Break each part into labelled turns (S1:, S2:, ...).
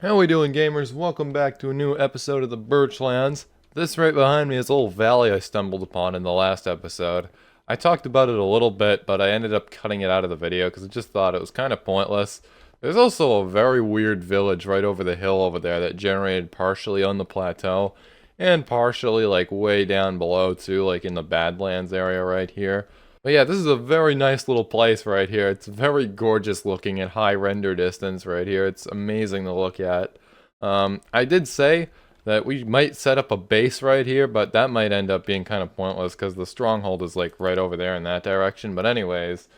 S1: How we doing, gamers? Welcome back to a new episode of the Birchlands. This right behind me is a little valley I stumbled upon in the last episode. I talked about it a little bit, but I ended up cutting it out of the video because I just thought it was kind of pointless. There's also a very weird village right over the hill over there that generated partially on the plateau and partially like way down below too, like in the Badlands area right here. But yeah, this is a very nice little place right here. It's very gorgeous looking at high render distance right here. It's amazing to look at. I did say that we might set up a base right here, but that might end up being kind of pointless because the stronghold is like right over there in that direction. But anyways,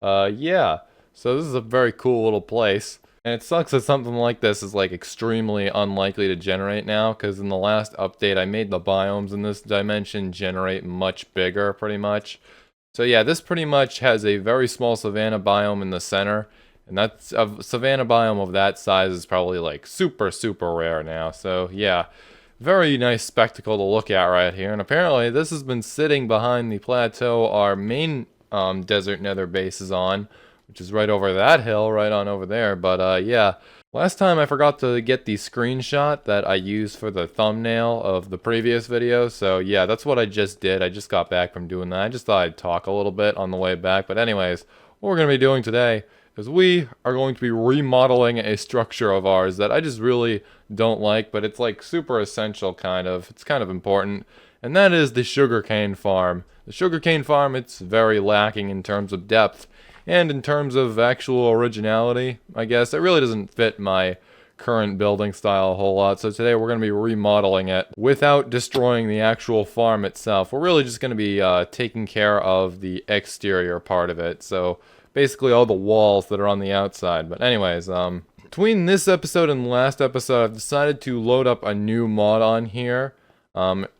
S1: yeah. So this is a very cool little place. And it sucks that something like this is like extremely unlikely to generate now, because in the last update I made the biomes in this dimension generate much bigger pretty much. So yeah, this pretty much has a very small savanna biome in the center, and that's a savanna biome of that size is probably like super rare now. So yeah, very nice spectacle to look at right here. And apparently this has been sitting behind the plateau our main desert nether base is on, which is right over that hill, right on over there. But yeah, last time I forgot to get the screenshot that I used for the thumbnail of the previous video, so yeah, that's what I just did. I just got back from doing that. I just thought I'd talk a little bit on the way back, but anyways, what we're going to be doing today is we are going to be remodeling a structure of ours that I just really don't like, but it's like super essential kind of. It's kind of important, and that is the sugarcane farm. The sugarcane farm, it's very lacking in terms of depth. And in terms of actual originality, I guess, it really doesn't fit my current building style a whole lot. So today we're going to be remodeling it without destroying the actual farm itself. We're really just going to be taking care of the exterior part of it. So basically all the walls that are on the outside. But anyways, between this episode and the last episode, I've decided to load up a new mod on here.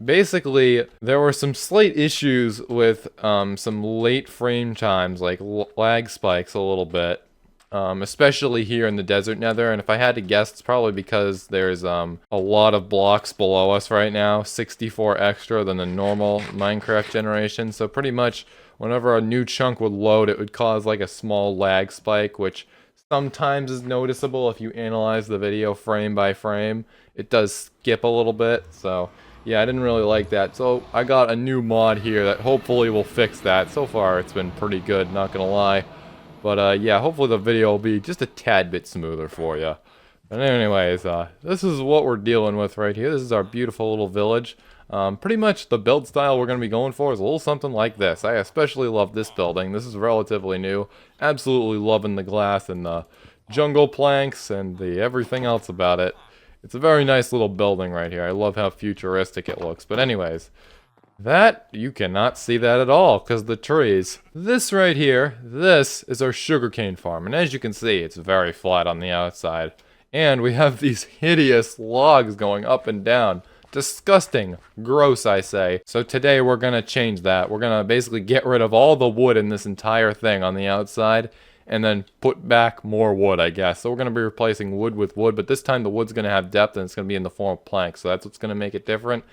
S1: Basically, there were some slight issues with some late frame times, like lag spikes a little bit, especially here in the desert nether. And if I had to guess, it's probably because there's a lot of blocks below us right now, 64 extra than the normal Minecraft generation. So pretty much whenever a new chunk would load, it would cause like a small lag spike, which sometimes is noticeable if you analyze the video frame by frame. It does skip a little bit, so yeah, I didn't really like that. So I got a new mod here that hopefully will fix that. So far it's been pretty good, not gonna lie. But yeah, hopefully the video will be just a tad bit smoother for you. But anyways, this is what we're dealing with right here. This is our beautiful little village. Pretty much the build style we're going to be going for is a little something like this. I especially love this building. This is relatively new. Absolutely loving the glass and the jungle planks and the everything else about it. It's a very nice little building right here. I love how futuristic it looks. But anyways, that, you cannot see that at all because the trees. This right here, this is our sugarcane farm. And as you can see, it's very flat on the outside. And we have these hideous logs going up and down. Disgusting. Gross, I say. So today we're going to change that. We're going to basically get rid of all the wood in this entire thing on the outside and then put back more wood, I guess. So we're going to be replacing wood with wood, but this time the wood's going to have depth and it's going to be in the form of planks. So that's what's going to make it different.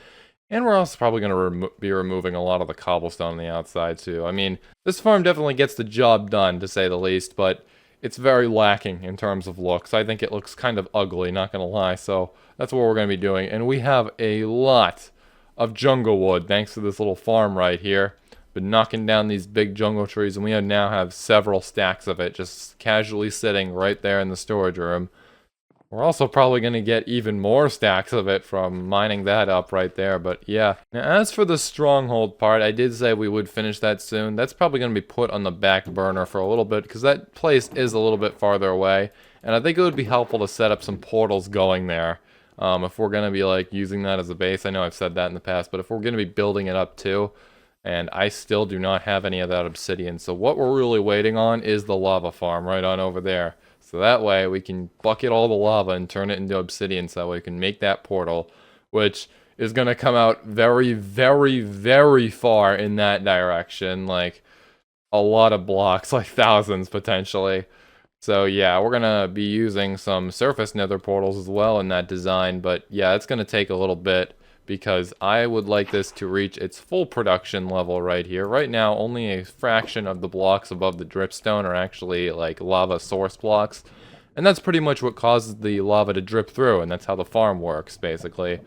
S1: And we're also probably going to be removing a lot of the cobblestone on the outside too. I mean, this farm definitely gets the job done, to say the least, but it's very lacking in terms of looks. I think it looks kind of ugly, not going to lie. So that's what we're going to be doing. And we have a lot of jungle wood thanks to this little farm right here. Been knocking down these big jungle trees, and we now have several stacks of it just casually sitting right there in the storage room. We're also probably going to get even more stacks of it from mining that up right there, but yeah. Now, as for the stronghold part, I did say we would finish that soon. That's probably going to be put on the back burner for a little bit, because that place is a little bit farther away, and I think it would be helpful to set up some portals going there. If we're going to be like using that as a base. I know I've said that in the past, but if we're going to be building it up too, and I still do not have any of that obsidian. So what we're really waiting on is the lava farm right on over there. So that way we can bucket all the lava and turn it into obsidian so we can make that portal, which is going to come out very far in that direction. Like a lot of blocks, like thousands potentially. So yeah, we're going to be using some surface nether portals as well in that design. But yeah, it's going to take a little bit, because I would like this to reach its full production level right here. Right now, only a fraction of the blocks above the dripstone are actually like lava source blocks, And that's pretty much what causes the lava to drip through, and that's how the farm works, basically.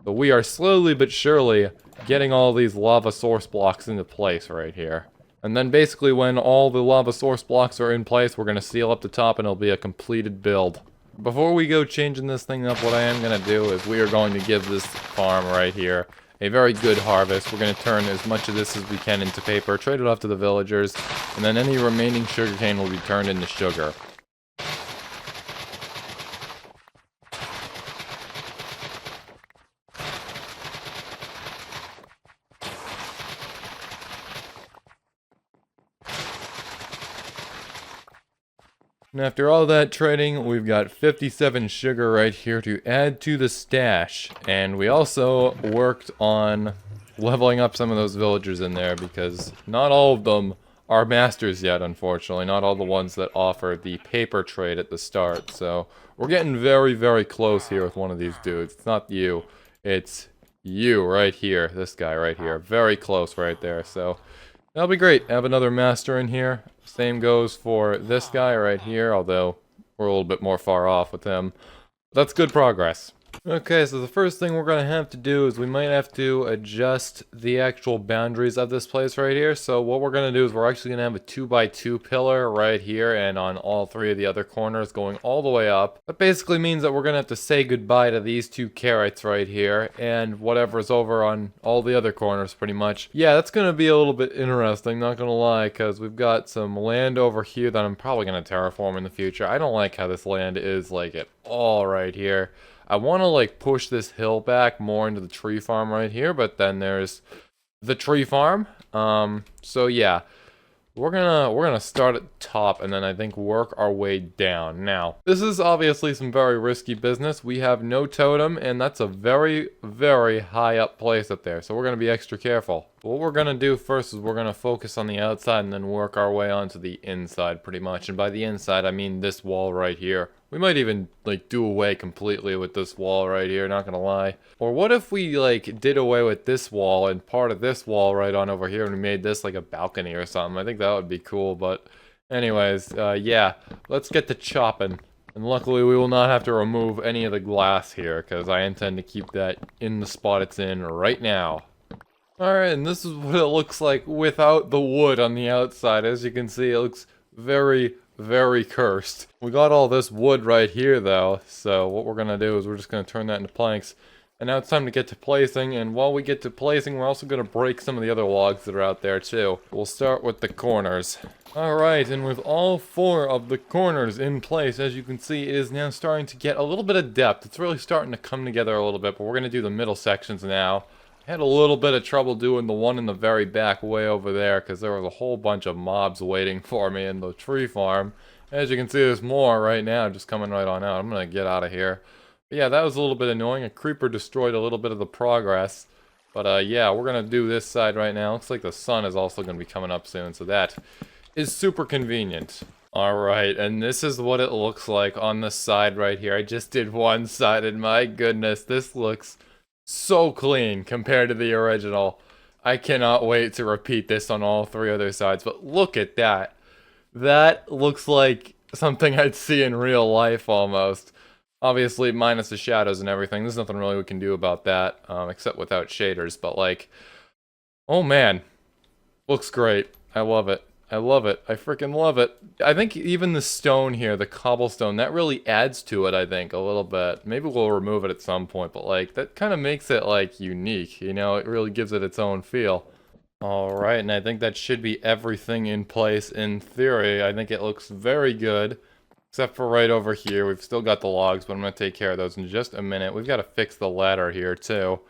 S1: So we are slowly but surely getting all these lava source blocks into place right here. And then basically when all the lava source blocks are in place, we're going to seal up the top and it'll be a completed build. Before we go changing this thing up, what I am going to do is we are going to give this farm right here a very good harvest. We're going to turn as much of this as we can into paper, trade it off to the villagers, and then any remaining sugarcane will be turned into sugar. And after all that trading, we've got 57 sugar right here to add to the stash. And we also worked on leveling up some of those villagers in there because not all of them are masters yet, unfortunately. Not all the ones that offer the paper trade at the start. So we're getting very, very close here with one of these dudes. It's not you. It's you right here. This guy right here. Very close right there. So that'll be great. Have another master in here. Same goes for this guy right here, although we're a little bit more far off with him. That's good progress. Okay, so the first thing we're going to have to do is we might have to adjust the actual boundaries of this place right here. So what we're going to do is we're actually going to have a 2x2 pillar right here and on all three of the other corners going all the way up. That basically means that we're going to have to say goodbye to these two carrots right here and whatever's over on all the other corners pretty much. Yeah, that's going to be a little bit interesting, not going to lie, because we've got some land over here that I'm probably going to terraform in the future. I don't like how this land is like at all right here. I want to like push this hill back more into the tree farm right here, but then there's the tree farm. So yeah, we're gonna start at the top and then I think work our way down. Now, this is obviously some very risky business. We have no totem and that's a very, very high up place up there. So we're gonna be extra careful. What we're gonna do first is we're gonna focus on the outside and then work our way onto the inside pretty much. And by the inside, I mean this wall right here. We might even, like, do away completely with this wall right here, not gonna lie. Or what if we, like, did away with this wall and part of this wall right on over here and we made this, like, a balcony or something? I think that would be cool, but anyways, yeah. Let's get to chopping. And luckily we will not have to remove any of the glass here, because I intend to keep that in the spot it's in right now. Alright, and this is what it looks like without the wood on the outside. As you can see, it looks very, very cursed. We got all this wood right here though, so what we're gonna do is we're just gonna turn that into planks. And now it's time to get to placing, and while we get to placing, we're also gonna break some of the other logs that are out there too. We'll start with the corners. Alright, and with all four of the corners in place, as you can see, it is now starting to get a little bit of depth. It's really starting to come together a little bit, but we're gonna do the middle sections now. I had a little bit of trouble doing the one in the very back way over there because there was a whole bunch of mobs waiting for me in the tree farm. As you can see, there's more right now just coming right on out. I'm going to get out of here. But yeah, that was a little bit annoying. A creeper destroyed a little bit of the progress. But yeah, we're going to do this side right now. Looks like the sun is also going to be coming up soon, so that is super convenient. Alright, and this is what it looks like on the side right here. I just did one side, and my goodness, this looks so clean compared to the original. I cannot wait to repeat this on all three other sides, but look at that. That looks like something I'd see in real life almost. Obviously, minus the shadows and everything. There's nothing really we can do about that, except without shaders, but like, oh man, looks great. I love it. I love it. I freaking love it. I think even the stone here, the cobblestone, that really adds to it, I think, a little bit. Maybe we'll remove it at some point, but like, that kind of makes it like unique, you know? It really gives it its own feel. Alright, and I think that should be everything in place in theory. I think it looks very good. Except for right over here. We've still got the logs, but I'm going to take care of those in just a minute. We've got to fix the ladder here, too.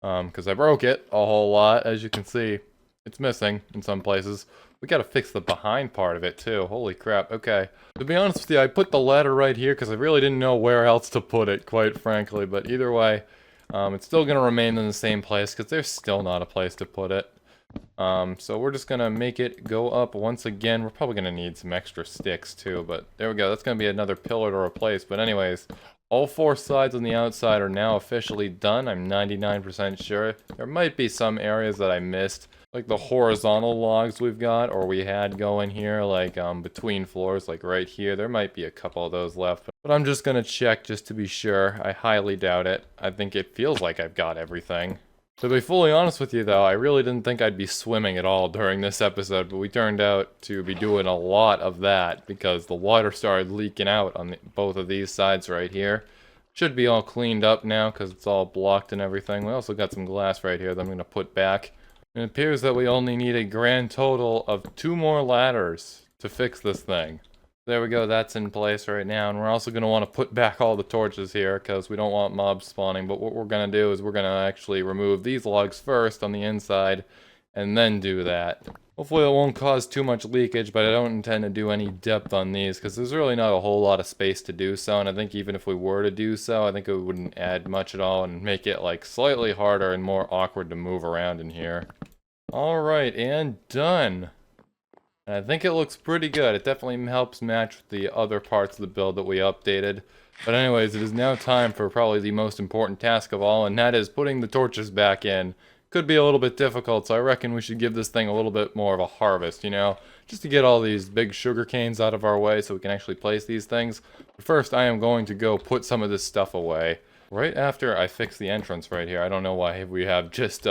S1: Because I broke it a whole lot. As you can see, it's missing in some places. We got to fix the behind part of it, too. Holy crap. Okay. To be honest with you, I put the ladder right here because I really didn't know where else to put it, quite frankly. But either way, it's still going to remain in the same place because there's still not a place to put it. So we're just gonna make it go up once again. We're probably gonna need some extra sticks too, but there we go. That's gonna be another pillar to replace. But anyways, all four sides on the outside are now officially done. I'm 99% sure. There might be some areas that I missed, like the horizontal logs we've got, or we had going here, like between floors, like right here. There might be a couple of those left, but I'm just gonna check just to be sure. I highly doubt it. I think it feels like I've got everything. To be fully honest with you though, I really didn't think I'd be swimming at all during this episode, but we turned out to be doing a lot of that because the water started leaking out on both of these sides right here. Should be all cleaned up now because it's all blocked and everything. We also got some glass right here that I'm going to put back. It appears that we only need a grand total of 2 more ladders to fix this thing. There we go, that's in place right now, and we're also going to want to put back all the torches here because we don't want mobs spawning, but what we're going to do is we're going to actually remove these logs first on the inside and then do that. Hopefully it won't cause too much leakage, but I don't intend to do any depth on these because there's really not a whole lot of space to do so, and I think even if we were to do so, I think it wouldn't add much at all and make it like slightly harder and more awkward to move around in here. Alright, and done. And I think it looks pretty good. It definitely helps match with the other parts of the build that we updated. But anyways, it is now time for probably the most important task of all, and that is putting the torches back in. Could be a little bit difficult, so I reckon we should give this thing a little bit more of a harvest, you know? Just to get all these big sugar canes out of our way so we can actually place these things. But first, I am going to go put some of this stuff away. Right after I fix the entrance right here. I don't know why we have just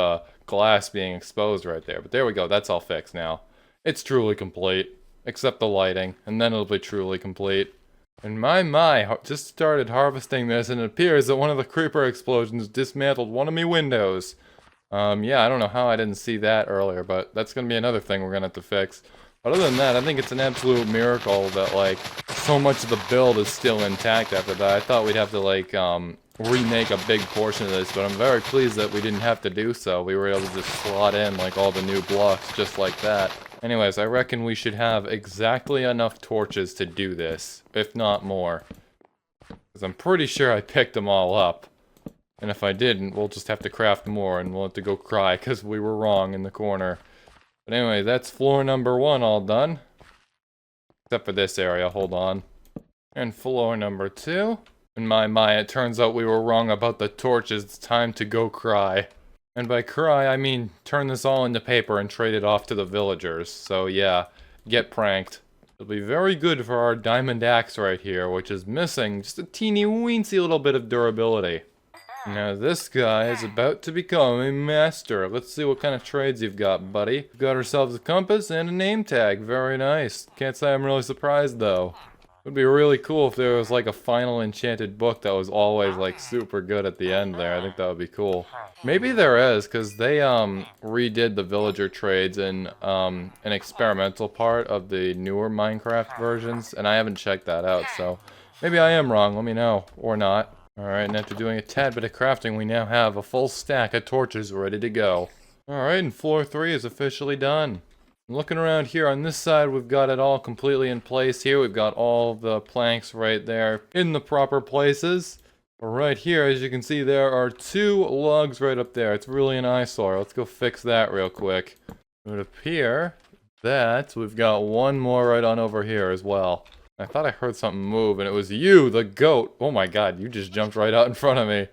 S1: glass being exposed right there, but there we go. That's all fixed now. It's truly complete, except the lighting, and then it'll be truly complete. And my, just started harvesting this, and it appears that one of the creeper explosions dismantled one of me windows. Yeah, I don't know how I didn't see that earlier, but that's gonna be another thing we're gonna have to fix. But other than that, I think it's an absolute miracle that, like, so much of the build is still intact after that. I thought we'd have to, like, remake a big portion of this, but I'm very pleased that we didn't have to do so. We were able to just slot in, like, all the new blocks just like that. Anyways, I reckon we should have exactly enough torches to do this, if not more. Because I'm pretty sure I picked them all up. And if I didn't, we'll just have to craft more and we'll have to go cry because we were wrong in the corner. But anyway, that's floor number 1 all done. Except for this area, hold on. And floor number 2. And my, it turns out we were wrong about the torches. It's time to go cry. And by cry, I mean turn this all into paper and trade it off to the villagers. So yeah, get pranked. It'll be very good for our diamond axe right here, which is missing just a teeny weensy little bit of durability. Now this guy is about to become a master. Let's see what kind of trades you've got, buddy. We've got ourselves a compass and a name tag. Very nice. Can't say I'm really surprised though. It would be really cool if there was like a final enchanted book that was always like super good at the end there. I think that would be cool. Maybe there is, because they redid the villager trades in an experimental part of the newer Minecraft versions, and I haven't checked that out, so maybe I am wrong. Let me know, or not. Alright, and after doing a tad bit of crafting, we now have a full stack of torches ready to go. Alright, and floor 3 is officially done. Looking around here on this side, we've got it all completely in place here. We've got all the planks right there in the proper places. But right here, as you can see, there are 2 logs right up there. It's really an eyesore. Let's go fix that real quick. It would appear that we've got 1 more right on over here as well. I thought I heard something move, and it was you, the goat. Oh my god, you just jumped right out in front of me.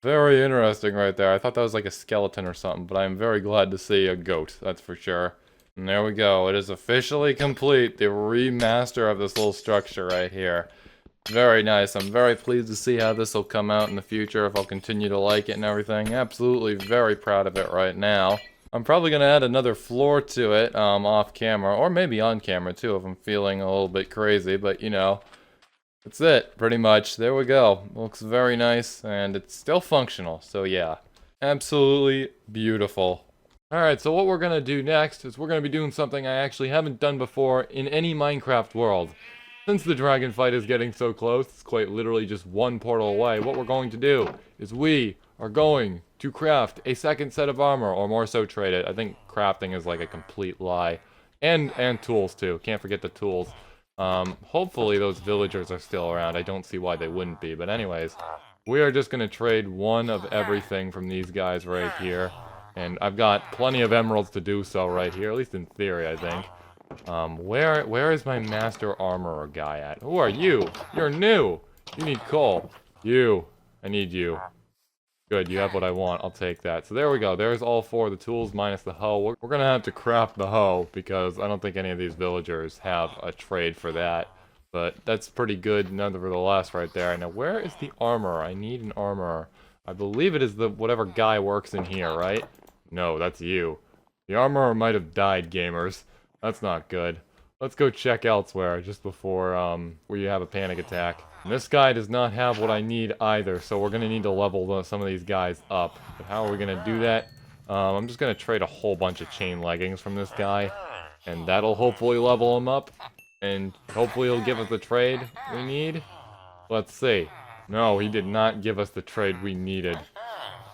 S1: Very interesting right there. I thought that was like a skeleton or something, but I'm very glad to see a goat, that's for sure. And there we go. It is officially complete. The remaster of this little structure right here. Very nice. I'm very pleased to see how this will come out in the future, if I'll continue to like it and everything. Absolutely very proud of it right now. I'm probably going to add another floor to it off camera, or maybe on camera too if I'm feeling a little bit crazy, but you know, that's it pretty much. There we go. Looks very nice and it's still functional, so yeah. Absolutely beautiful. Alright, so what we're going to do next is we're going to be doing something I actually haven't done before in any Minecraft world. Since the dragon fight is getting so close, it's quite literally just 1 portal away, what we're going to do is we are going to craft a second set of armor, or more so trade it. I think crafting is like a complete lie. And tools too, can't forget the tools. Hopefully those villagers are still around, I don't see why they wouldn't be, but anyways. We are just going to trade 1 of everything from these guys right here. And I've got plenty of emeralds to do so right here, at least in theory, I think. Where is my master armorer guy at? Who are you? You're new! You need coal. You. I need you. Good, you have what I want. I'll take that. So there we go. There's all 4 of the tools minus the hoe. We're gonna have to craft the hoe because I don't think any of these villagers have a trade for that. But that's pretty good nevertheless right there. Now where is the armor? I need an armor. I believe it is the whatever guy works in here, right? No, that's you. The armorer might have died, gamers. That's not good. Let's go check elsewhere just before we have a panic attack. And this guy does not have what I need either, so we're gonna need to level some of these guys up. But how are we gonna do that? I'm just gonna trade a whole bunch of chain leggings from this guy, and that'll hopefully level him up, and hopefully he'll give us the trade we need. Let's see. No, he did not give us the trade we needed.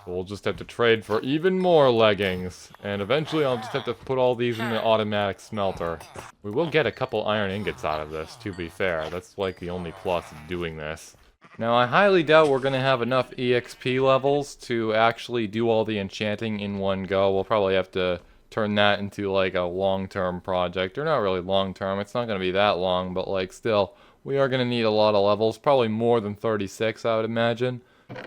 S1: We'll just have to trade for even more leggings. And eventually I'll just have to put all these in the automatic smelter. We will get a couple iron ingots out of this, to be fair. That's like the only plus of doing this. Now I highly doubt we're going to have enough EXP levels to actually do all the enchanting in one go. We'll probably have to turn that into like a long-term project. Or not really long-term, it's not going to be that long, but like still, we are going to need a lot of levels. Probably more than 36, I would imagine.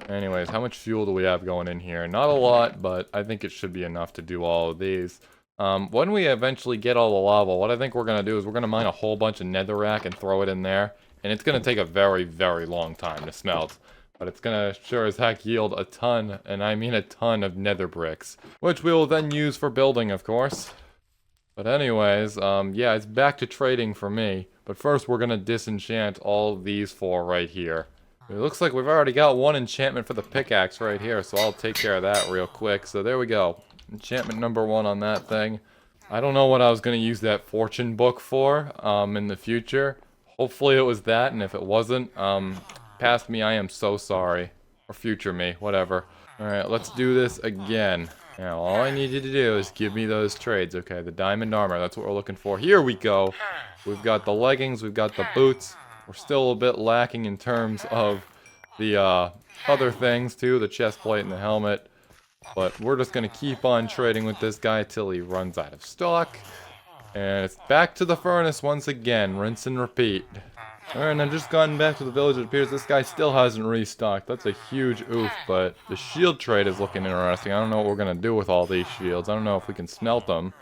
S1: Anyways, how much fuel do we have going in here? Not a lot, but I think it should be enough to do all of these. When we eventually get all the lava, what I think we're going to do is we're going to mine a whole bunch of netherrack and throw it in there. And it's going to take a very, very long time to smelt. But it's going to sure as heck yield a ton, and I mean a ton of nether bricks. Which we will then use for building, of course. But anyways, yeah, it's back to trading for me. But first we're going to disenchant all of these 4 right here. It looks like we've already got 1 enchantment for the pickaxe right here, so I'll take care of that real quick. So there we go. Enchantment number 1 on that thing. I don't know what I was going to use that fortune book for in the future. Hopefully it was that, and if it wasn't, past me, I am so sorry. Or future me, whatever. Alright, let's do this again. Now, all I need you to do is give me those trades, okay? The diamond armor, that's what we're looking for. Here we go. We've got the leggings, we've got the boots. We're still a bit lacking in terms of the other things too, the chest plate and the helmet. But we're just going to keep on trading with this guy till he runs out of stock. And it's back to the furnace once again, rinse and repeat. Alright, I've just gotten back to the village. It appears this guy still hasn't restocked. That's a huge oof, but the shield trade is looking interesting. I don't know what we're going to do with all these shields. I don't know if we can smelt them.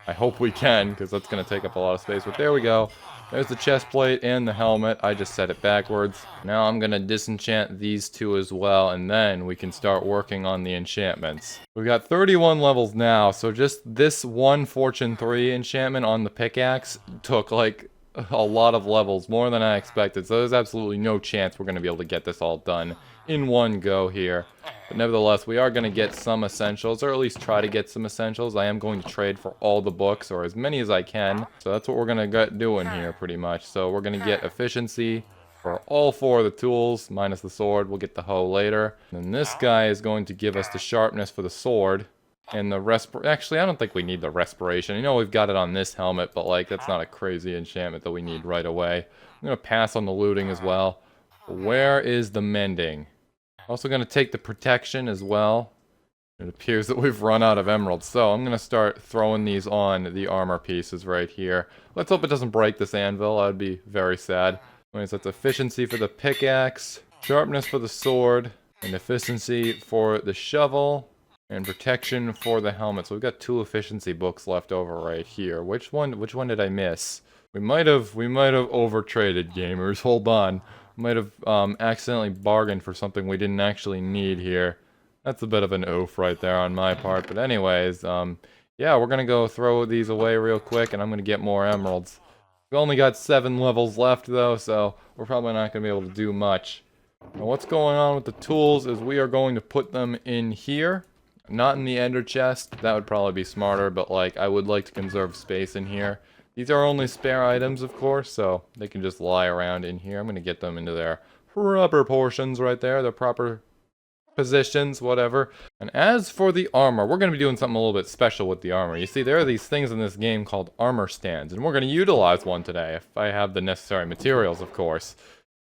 S1: I hope we can, because that's going to take up a lot of space. But there we go. There's the chest plate and the helmet. I just set it backwards. Now I'm going to disenchant these 2 as well, and then we can start working on the enchantments. We've got 31 levels now, so just this 1 Fortune 3 enchantment on the pickaxe took like a lot of levels, more than I expected. So there's absolutely no chance we're going to be able to get this all done in one go here. But nevertheless, we are going to get some essentials, or at least try to get some essentials. I am going to trade for all the books, or as many as I can. So that's what we're going to get doing here, pretty much. So we're going to get efficiency for all 4 of the tools, minus the sword. We'll get the hoe later. And then this guy is going to give us the sharpness for the sword. And the actually, I don't think we need the respiration. You know, we've got it on this helmet, but like, that's not a crazy enchantment that we need right away. I'm going to pass on the looting as well. Where is the mending? Also going to take the protection as well. It appears that we've run out of emeralds, so I'm going to start throwing these on the armor pieces right here. Let's hope it doesn't break this anvil. That would be very sad. Anyways, that's efficiency for the pickaxe, sharpness for the sword, and efficiency for the shovel, and protection for the helmet. So we've got 2 efficiency books left over right here. Which one did I miss? We might have over-traded, gamers. Hold on. Might have accidentally bargained for something we didn't actually need here. That's a bit of an oof right there on my part. But anyways, yeah, we're gonna go throw these away real quick, and I'm gonna get more emeralds. We only got 7 levels left though, so we're probably not gonna be able to do much. Now what's going on with the tools is we are going to put them in here. Not in the ender chest. That would probably be smarter, but like, I would like to conserve space in here. These are only spare items, of course, so they can just lie around in here. I'm going to get them into their proper portions right there, their proper positions, whatever. And as for the armor, we're going to be doing something a little bit special with the armor. You see, there are these things in this game called armor stands, and we're going to utilize one today, if I have the necessary materials, of course.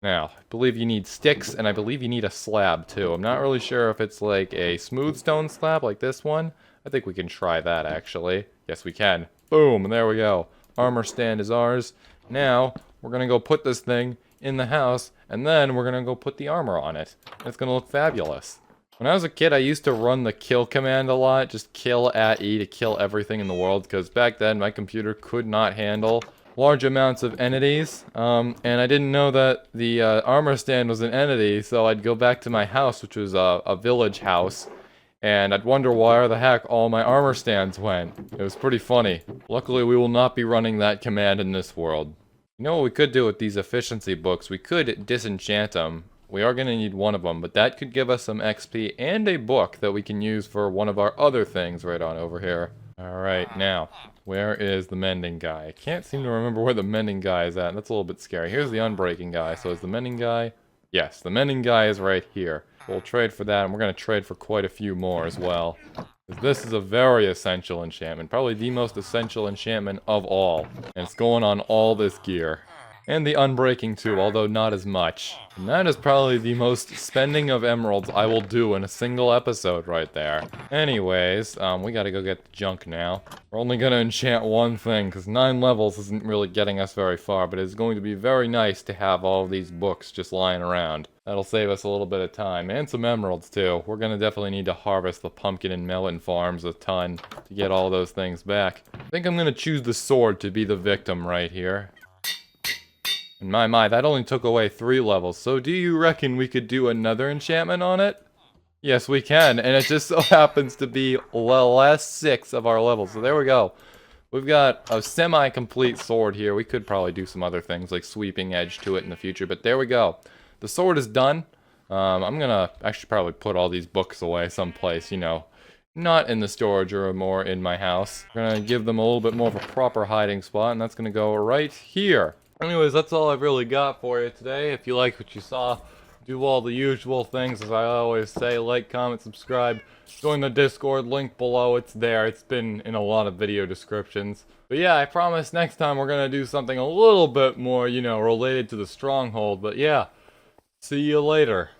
S1: Now, I believe you need sticks, and I believe you need a slab, too. I'm not really sure if it's like a smooth stone slab like this one. I think we can try that, actually. Yes, we can. Boom, there we go. Armor stand is ours. Now, we're going to go put this thing in the house, and then we're going to go put the armor on it. It's going to look fabulous. When I was a kid, I used to run the kill command a lot. Just kill at E to kill everything in the world. Because back then, my computer could not handle large amounts of entities. And I didn't know that the armor stand was an entity. So I'd go back to my house, which was a village house. And I'd wonder where the heck all my armor stands went. It was pretty funny. Luckily, we will not be running that command in this world. You know what we could do with these efficiency books? We could disenchant them. We are going to need one of them, but that could give us some XP and a book that we can use for one of our other things right on over here. Alright, now, where is the mending guy? I can't seem to remember where the mending guy is at. That's a little bit scary. Here's the unbreaking guy. So is the mending guy? Yes, the mending guy is right here. We'll trade for that, and we're going to trade for quite a few more as well. This is a very essential enchantment. Probably the most essential enchantment of all. And it's going on all this gear. And the unbreaking too, although not as much. And that is probably the most spending of emeralds I will do in a single episode right there. Anyways, we gotta go get the junk now. We're only gonna enchant one thing, because 9 levels isn't really getting us very far, but it's going to be very nice to have all of these books just lying around. That'll save us a little bit of time, and some emeralds too. We're gonna definitely need to harvest the pumpkin and melon farms a ton to get all those things back. I think I'm gonna choose the sword to be the victim right here. And my, that only took away 3 levels, so do you reckon we could do another enchantment on it? Yes, we can, and it just so happens to be the last 6 of our levels, so there we go. We've got a semi-complete sword here. We could probably do some other things, like sweeping edge to it in the future, but there we go. The sword is done. I'm gonna actually probably put all these books away someplace, you know, not in the storage room or in my house. We're gonna give them a little bit more of a proper hiding spot, and that's gonna go right here. Anyways, that's all I've really got for you today. If you like what you saw, do all the usual things, as I always say. Like, comment, subscribe. Join the Discord, link below. It's there. It's been in a lot of video descriptions. But yeah, I promise next time we're going to do something a little bit more, you know, related to the stronghold. But yeah, see you later.